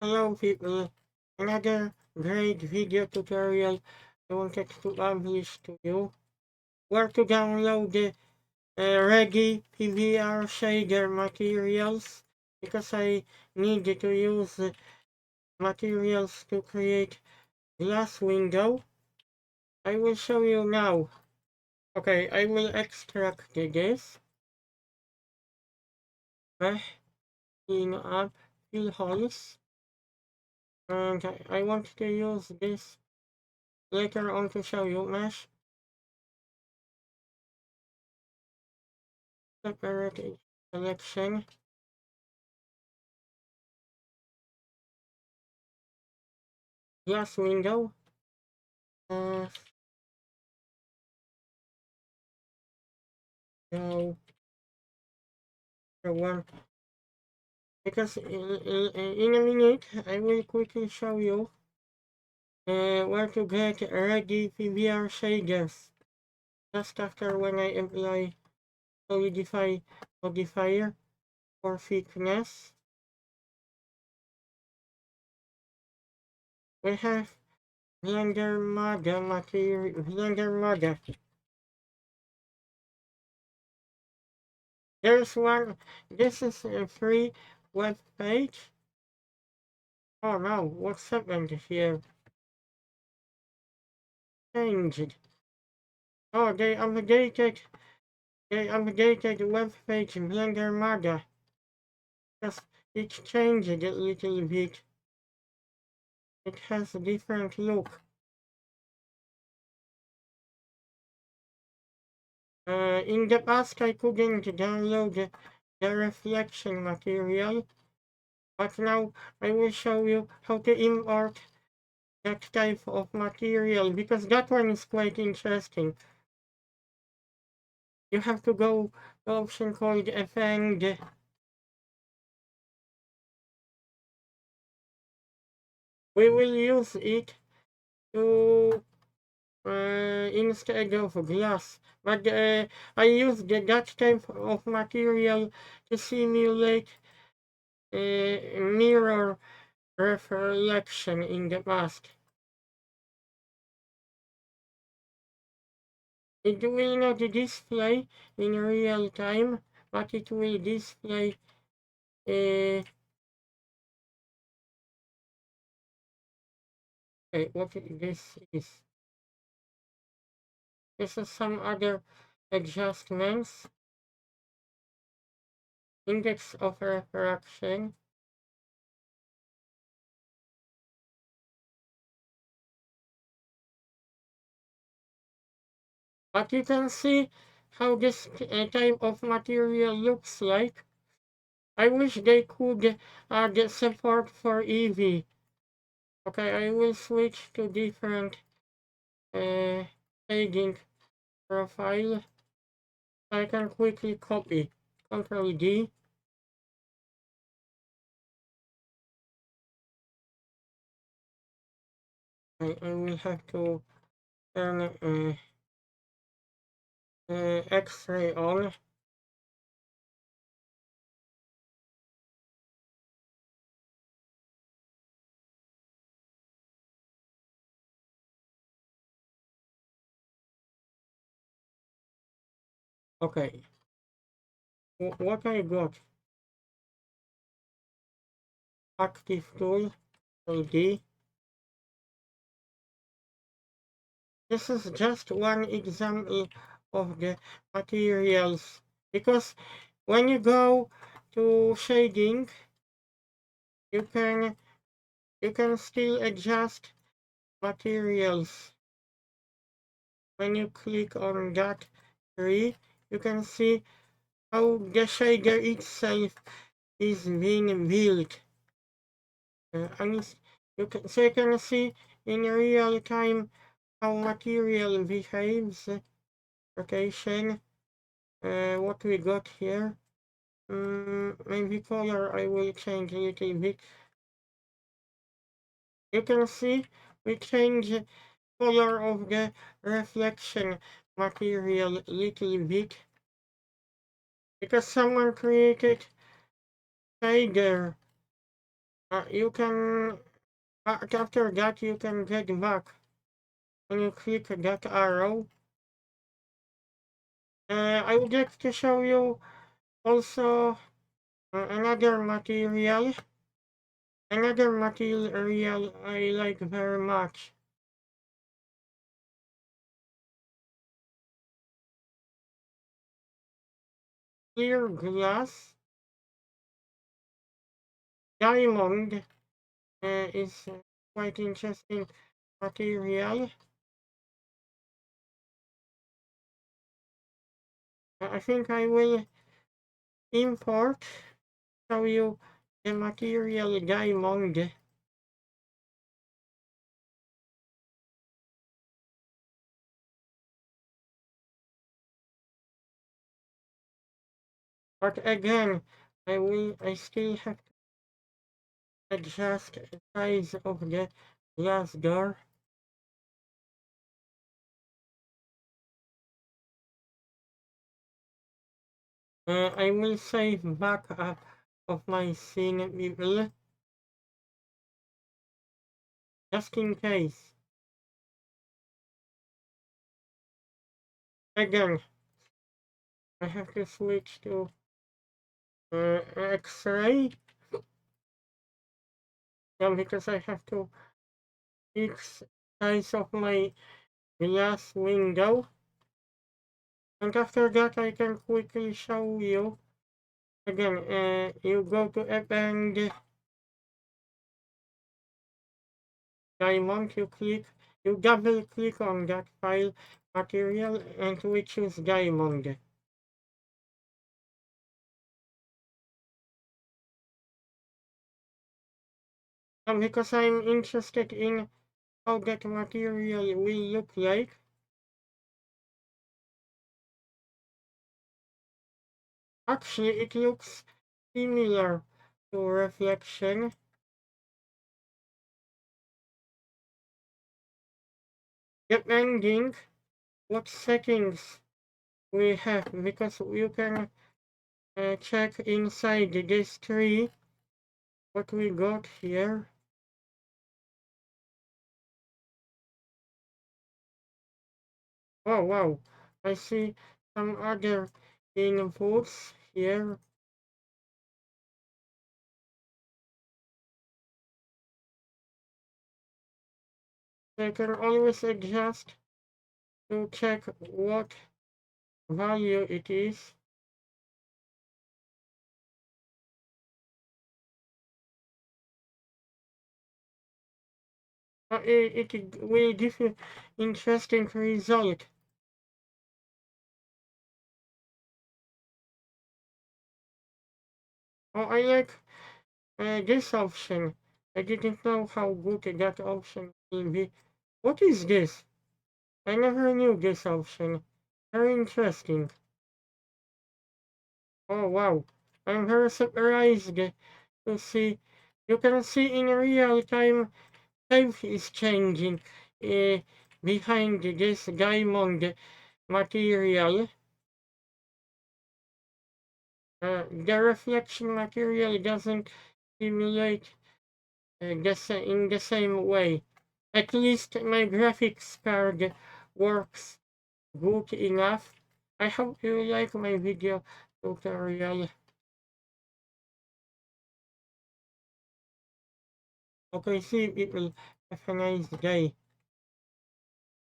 Hello people, another great video tutorial I wanted to publish to you. Where to download the ready PBR shader materials because I needed to use materials to create glass window. I will show you now. Okay, I will extract this, clean up, fill holes, and I want to use this later on to show you mesh. Separate selection. Glass window. Uh, no, the one. Because in a minute, I will quickly show you where to get ready PBR shaders. Just after when I apply solidify modifier for thickness. We have Blender Mada material, Blender Mada. There's one, this is a free web page. Oh no, what's happened here? Changed. Oh, they updated the web page in Blender Mada. Just it changed a little bit. It has a different look. In the past I couldn't download the reflection material, but now I will show you how to import that type of material because that one is quite interesting. You have to go to option called Effect. We will use it to instead of glass, but I used that type of material to simulate mirror reflection in the past. It will not display in real time, but it will display what this is. This is some other adjustments. Index of refraction. But you can see how this type of material looks like. I wish they could add support for EV. Okay, I will switch to different shading profile. I can quickly copy. Ctrl D. I will have to turn X-ray on. Okay. What I got? Active tool. D. This is just one example of the materials because when you go to shading, you can still adjust materials. When you click on that tree, you can see how the shader itself is being built. And so you can see in real time how material behaves. Rotation. What we got here? Maybe color I will change a little bit. You can see we change color of the reflection material a little bit because someone created shader You can, after that, you can get back when you click that arrow. I would like to show you also another material. Another material I like very much. Clear glass. Diamond is quite interesting material. I think I will import, show you the material diamond. But again, I still have to adjust the size of the glass door. I will save backup of my scene people, just in case. Again, I have to switch to X-ray, because I have to fix size of my glass window. And after that, I can quickly show you. Again, you go to append diamond, you double click on that file material and we choose diamond. And because I'm interested in how that material will look like, actually it looks similar to reflection. Depending what settings we have, because you can check inside this tree what we got here. Oh wow, I see some other inputs here. I can always adjust to check what value it is. It will give you interesting result. Oh, I like this option. I didn't know how good that option will be. What is this? I never knew this option. Very interesting. Oh wow, I'm very surprised to see. You can see in real time life is changing uh, behind this diamond material. The reflection material doesn't simulate in the same way. At least my graphics card works good enough. I hope you like my video tutorial. Okay, see people. Have a nice day.